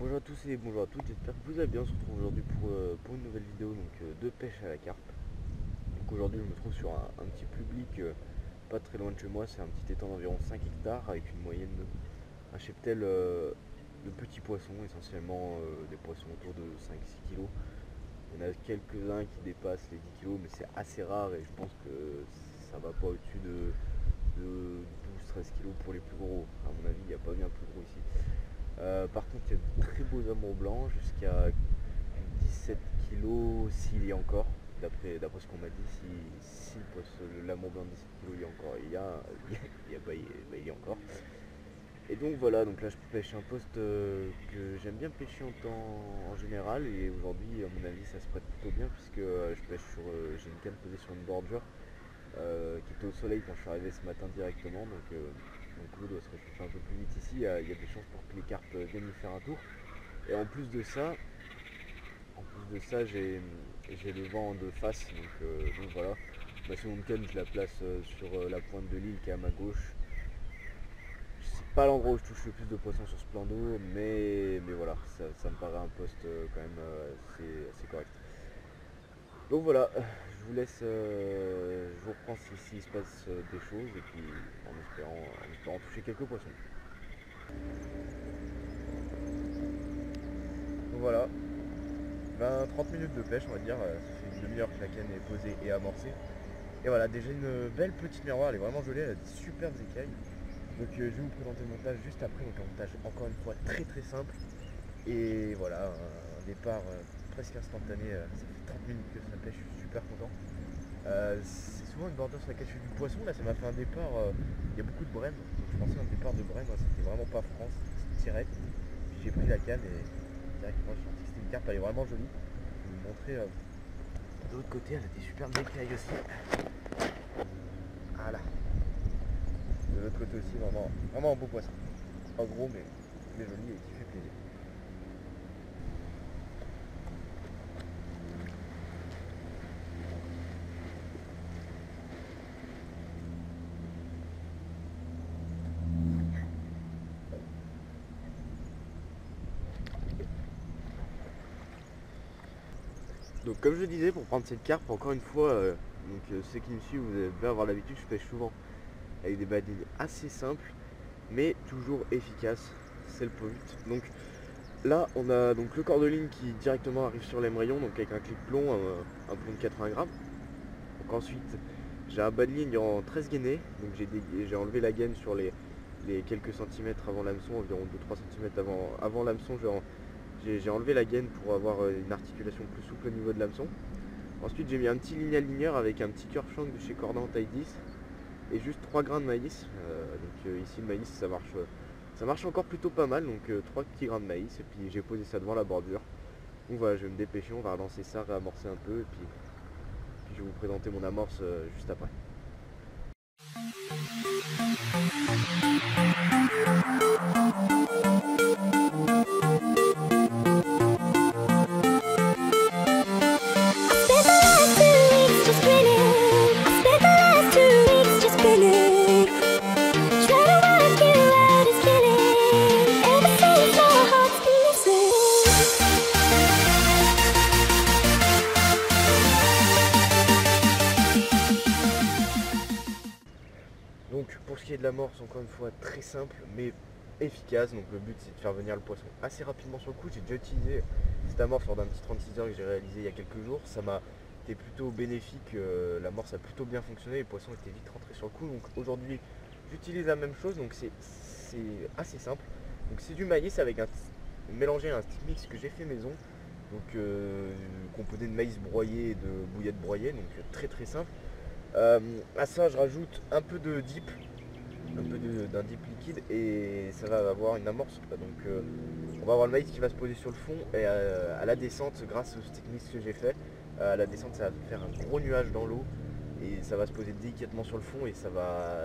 Bonjour à tous et bonjour à toutes, j'espère que vous allez bien. On se retrouve aujourd'hui pour une nouvelle vidéo de pêche à la carpe. Donc aujourd'hui je me trouve sur un petit public pas très loin de chez moi, c'est un petit étang d'environ 5 hectares avec une moyenne, un cheptel de petits poissons, essentiellement des poissons autour de 5-6 kg. Il y en a quelques-uns qui dépassent les 10 kg mais c'est assez rare et je pense que ça va pas au-dessus de 12-13 kg pour les plus gros. À mon avis il n'y a pas bien plus gros ici. Par contre, il y a de très beaux amours blancs jusqu'à 17 kg s'il y a encore. D'après ce qu'on m'a dit, si l'amour blanc de 17 kg il y a encore, il y a encore. Et donc voilà, donc là je pêche un poste que j'aime bien pêcher en général. Et aujourd'hui, à mon avis, ça se prête plutôt bien puisque je pêche j'ai une canne posée sur une bordure qui était au soleil quand je suis arrivé ce matin directement. Donc l'eau doit se réchauffer un peu plus vite ici, il y a des chances pour que les carpes viennent y faire un tour. Et en plus de ça, j'ai le vent de face, donc voilà. Ma seconde canne, je la place sur la pointe de l'île qui est à ma gauche. C'est pas l'endroit où je touche le plus de poissons sur ce plan d'eau, mais voilà, ça me paraît un poste quand même assez correct. Donc voilà, je vous laisse, je vous reprends s'il se passe des choses et puis en espérant toucher quelques poissons. Donc voilà, 20-30 minutes de pêche on va dire, ça fait une demi-heure que la canne est posée et amorcée. Et voilà, déjà une belle petite miroir, elle est vraiment jolie, elle a des superbes écailles. Donc je vais vous présenter le montage juste après, donc un montage encore une fois très simple. Et voilà, un départ presque instantané, ça fait 30 minutes que ça pêche, je suis super content. C'est souvent une bordure sur laquelle je fais du poisson, là ça m'a fait un départ, il y a beaucoup de brèmes, donc je pensais à un départ de brème, c'était vraiment pas France, c'était direct. Puis j'ai pris la canne et directement j'ai senti que c'était une carpe, elle est vraiment jolie. Je vais vous montrer de l'autre côté, elle a des superbes écailles aussi. Voilà. De l'autre côté aussi, vraiment un beau poisson. Pas gros mais joli et qui fait plaisir. Donc comme je le disais, pour prendre cette carpe, encore une fois, ceux qui me suivent, vous devez avoir l'habitude, je pêche souvent avec des badines assez simples, mais toujours efficaces, c'est le but. Donc là, on a donc le corps de ligne qui directement arrive sur l'émerillon, donc avec un clic plomb, un plomb de 80 grammes. Donc ensuite, j'ai un bas de ligne en 13 gainés, donc j'ai enlevé la gaine sur les quelques centimètres avant l'hameçon, environ 2-3 cm avant l'hameçon. J'ai enlevé la gaine pour avoir une articulation plus souple au niveau de l'hameçon. Ensuite j'ai mis un petit ligne aligner avec un petit curve shank de chez Cordon en taille 10 et juste 3 grains de maïs. Ici le maïs ça marche encore plutôt pas mal, donc 3 petits grains de maïs et puis j'ai posé ça devant la bordure. Donc voilà, je vais me dépêcher, on va relancer ça, réamorcer un peu et puis je vais vous présenter mon amorce juste après. Donc pour ce qui est de l'amorce, encore une fois très simple mais efficace. Donc le but c'est de faire venir le poisson assez rapidement sur le coup. J'ai déjà utilisé cette amorce lors d'un petit 36 heures que j'ai réalisé il y a quelques jours. Ça m'a été plutôt bénéfique, l'amorce a plutôt bien fonctionné, les poissons étaient vite rentrés sur le coup. Donc aujourd'hui j'utilise la même chose, donc c'est assez simple. Donc c'est du maïs avec mélangé à un stick mix que j'ai fait maison. Donc composé de maïs broyé et de bouillettes broyées, donc très simple. À ça je rajoute un peu de dip, d'un dip liquide et ça va avoir une amorce. Donc on va avoir le maïs qui va se poser sur le fond et à la descente, grâce au stick mix que j'ai fait, à la descente ça va faire un gros nuage dans l'eau et ça va se poser délicatement sur le fond et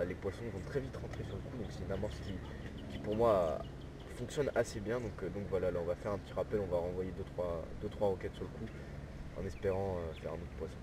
les poissons vont très vite rentrer sur le coup. Donc c'est une amorce qui pour moi fonctionne assez bien. Donc voilà, là on va faire un petit rappel, on va renvoyer 2-3 roquettes sur le coup en espérant faire un autre poisson.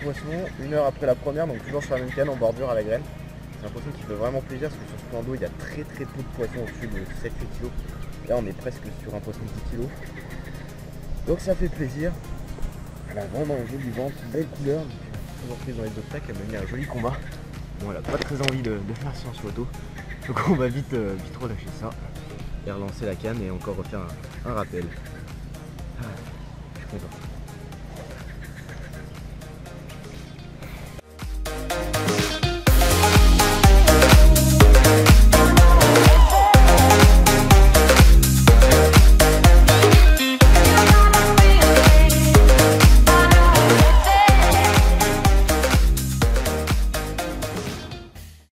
poisson, 1 heure après la première, donc toujours sur la même canne en bordure à la graine. C'est un poisson qui fait vraiment plaisir parce que sur ce plan d'eau il y a très peu de poissons au-dessus de 7-8 kg. Là on est presque sur un poisson de 10 kg. Donc ça fait plaisir. Elle a vraiment un joli ventre, belle couleur. Toujours prise dans les autres tacs, elle m'a mis un joli combat. Bon, elle a pas très envie de faire séance photo. Donc on va vite relâcher ça et relancer la canne et encore refaire un rappel. Ah, je suis content.